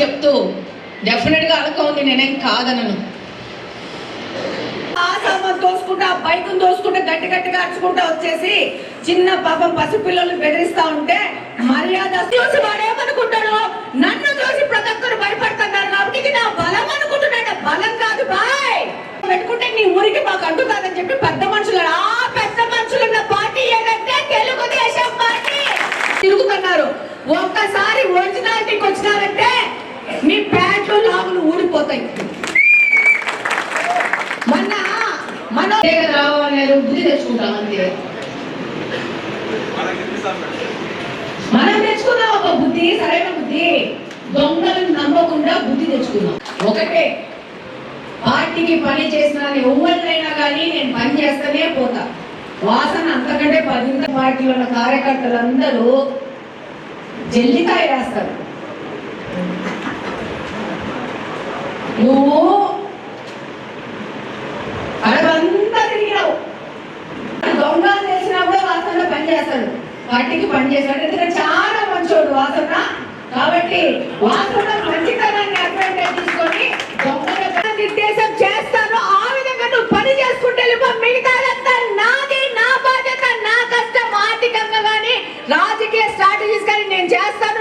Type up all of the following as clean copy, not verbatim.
చెప్తూ డెఫినెట్గా అలక ఉంది, నేనేం కాదనను. ఆ సామాన్ దోసుకుంటా, బైకును దోసుకుంటా, గట్టి గట్టిగా అరుచుకుంటా వచ్చేసి చిన్న పాపం పసిపిల్లలు బెదిరిస్తా ఉంటే మర్యాద చూసి వాడేమనుకుంటాడు, నన్ను చూసి ప్రతి ఒక్కరు భయపడుతున్నారు కాబట్టి ఇది నా బలం అనుకుంటున్నాడు. బలం కాదు బాయ్, పెట్టుకుంటే నీ ఊరికి మాకు అంటు కాదని చెప్పి పెద్ద మనుషులు, ఆ పెద్ద మనుషులున్న పార్టీ ఏదంటే తెలుగుదేశం పార్టీ తిరుగుతున్నారు. ఒక్కసారి ఒరిజినాలిటీకి వచ్చినారంటే మీ ప్యాంట్లు లాగులు ఊడిపోతాయి. మనం రావాలనే బుద్ధి తెచ్చుకుంటాం అంతే. మనం తెచ్చుకున్నాం ఒక బుద్ధి, సరైన బుద్ధి. దొంగలను నమ్మకుండా బుద్ధి తెచ్చుకున్నాం. ఒకటే, పార్టీకి పని చేసిన ఎవరినైనా కానీ నేను పని చేస్తూనే పోతా. వాసన అంతకంటే 10 పార్టీలో ఉన్న కార్యకర్తలందరూ జల్లికాయ రాస్తారు. నువ్వు అడవంతా తిరిగినావు. దొంగ తెలిసినా కూడా వాసనలో పనిచేస్తాడు, పార్టీకి పనిచేస్తాడు. ఎందుకంటే చాలా మంచోడు వాసన. కాబట్టి వాసన మంచితనాన్ని అడ్వాంటేజ్ తీసుకొని దొంగల నిర్దేశం చేస్తాను. ఆ విధంగా నువ్వు పని చేసుకుంటే మిగతాదంతా నాది, నా బాధ్యత, నా కష్టం. ఆర్థికంగా కానీ రాజకీయ స్ట్రాటజీస్ కానీ నేను చేస్తాను.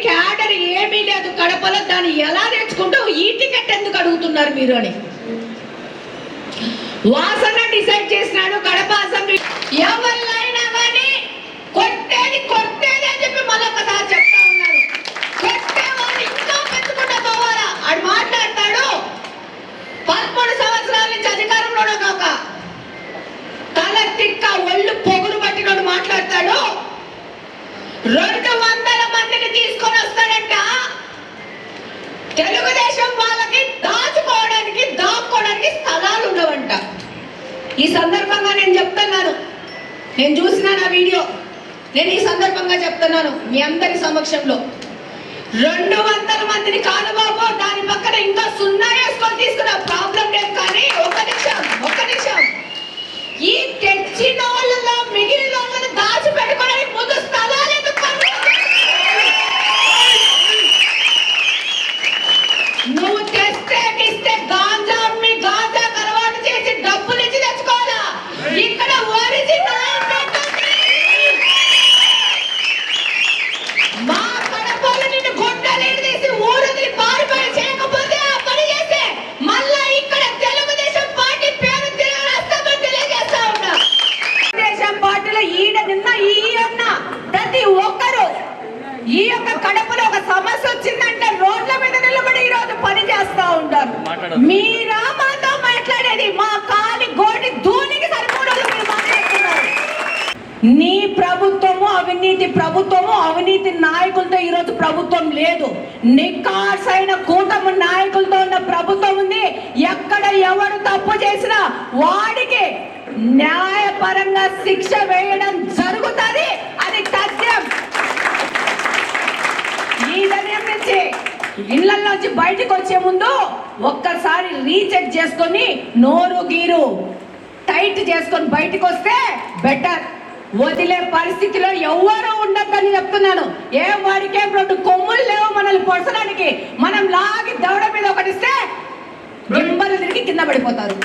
క్యాడర్ ఏమీ లేదు కడపలో, దాన్ని ఎలా తెచ్చుకుంటావు? ఈ టికెట్ ఎందుకు అడుగుతున్నారు మీరు అని వాసన డిసైడ్ చేసినాడు. కడప అసెంబ్లీ ఎవరినైనా కానీ కొట్టేది కొట్టేది అని చెప్పి మళ్ళొకసారి చెప్తా ఉన్నారు. కొట్టేవాళ్ళు ఇంకా పెంచుకుంటా పోవాలా? ఆడు మాట్లాడతాడు 13 సంవత్సరాల నుంచి అధికారంలో ఒక తల తిక్క ఒళ్ళు పొగురు పట్టినోడు మాట్లాడతాడు. 200 మందిని తీసుకొని వస్తాడంట. తెలుగుదేశం వాళ్ళకి దాచుకోవడానికి, దాక్కోవడానికి స్థలాలు ఉండవంట. ఈ సందర్భంగా నేను చెప్తున్నాను, నేను చూసిన నా వీడియో, నేను ఈ సందర్భంగా చెప్తున్నాను మీ అందరి సమక్షంలో. 200 మందిని కాదు బాబు, దాని పక్కన ఇంకా 0 వేసుకొని తీసుకున్న ప్రాబ్లం లేదు. కానీ ఒక్క నిమిషం ఈ తెచ్చిన వాళ్ళలో మిగిలిన వాళ్ళని దాచి పెట్టుకోవడానికి ముందు స్థలాలు ఎందుకు? నువ్వు తెస్తే గాంజా అమ్మి గాంజా అలవాటు చేసి డబ్బులు ఇచ్చి తెచ్చుకోవాలా? ఇక్కడ మా కడపలు నిన్ను గొడ్డలేడు తీసి ఊరొదిలి పారిపోయి చేయకపోతే ఆ పని చేస్తే మళ్ళా ఇక్కడ తెలుగుదేశం పార్టీ పేరు తెలియజేస్తా ఉన్నా. తెలుగుదేశం పార్టీలో నిన్న ప్రతి ఒక్కరు ఈ యొక్క కడపలో ఒక సమస్య వచ్చిందంటే రోడ్ల మీద నిలబడి ఈ రోజు పని చేస్తా ఉంటారు. మీరా మాతో మాట్లాడేది? మా కాలి గోడి ధూనికి సరిపోవడం మీరు మాట్లాడుతున్నారు. నీ ప్రభుత్వము అవినీతి ప్రభుత్వము, అవినీతి నాయకులతో ఈ రోజు ప్రభుత్వం లేదు. నికార్సైన కూటమి నాయకులతో ఉన్న ప్రభుత్వం ఉంది. ఎక్కడ ఎవరు తప్పు చేసినా వాడికి న్యాయపరంగా శిక్ష వేయడం జరుగుతుంది. అది తథ్యం. ఈ సమయం నుంచి ఇళ్లలోంచి బయటకు వచ్చే ముందు ఒక్కసారి రీచెక్ చేసుకొని నోరు గీరు టైట్ చేసుకొని బయటకు వస్తే బెటర్. వదిలే పరిస్థితిలో ఎవరు ఉండద్దని చెప్తున్నాను. ఏం వాడికేం 2 కొమ్ములు లేవు మనల్ని పొడసడానికి. మనం లాగి దవడ మీద ఒకటిస్తే గింబలు తిరిగి కింద పడిపోతారు.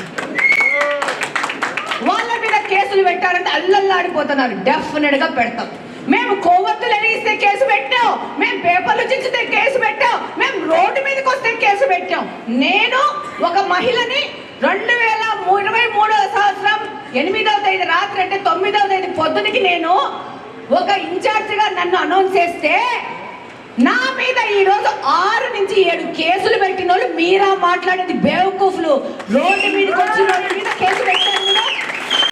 వాళ్ళ మీద కేసులు పెట్టారంటే అల్లల్లాడిపోతున్నారు. డెఫినెట్ గా పెడతాం. మేము కొవ్వొత్తులు వెలిగిస్తే కేసు పెట్టాం, మేము పేపర్లు చించితే కేసు పెట్టాం, మేము రోడ్డు మీదకి వస్తే కేసు పెట్టాం. నేను ఒక మహిళని 2023 సంవత్సరం 8వ తేదీ రాత్రి అంటే 9వ తేదీ పొద్దునికి నేను ఒక ఇన్ఛార్జిగా నన్ను అనౌన్స్ చేస్తే నా మీద ఈ రోజు 6 నుంచి 7 కేసులు పెట్టిన వాళ్ళు మీరా మాట్లాడేది బేవకూఫ్లు. రోడ్డు మీదకి వచ్చిన వాళ్ళ మీద కేసు పెట్టాను.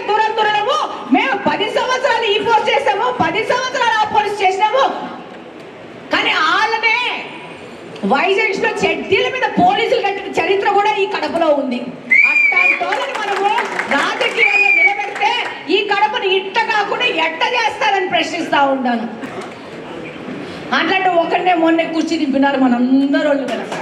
దురదురము మేము 10 సంవత్సరాలు ఈ పోస్ట్ చేసాము, 10 సంవత్సరాలు ఆ పోస్ట్ చేసినాము. కానీ వాళ్ళనే వైజాగ్ లో చెడ్డీల మీద పోలీసులు కట్టిన చరిత్ర కూడా ఈ కడపలో ఉంది. అట్లాంటి మనము రాజకీయాల్లో నిలబెడితే ఈ కడపను ఇట్ట కాకుండా ఎట్ట చేస్తారని ప్రశ్నిస్తా ఉన్నాను. అట్లాంటి ఒకరినే మొన్నే కూర్చి దింపినారు మనందరూ వాళ్ళు కనుక.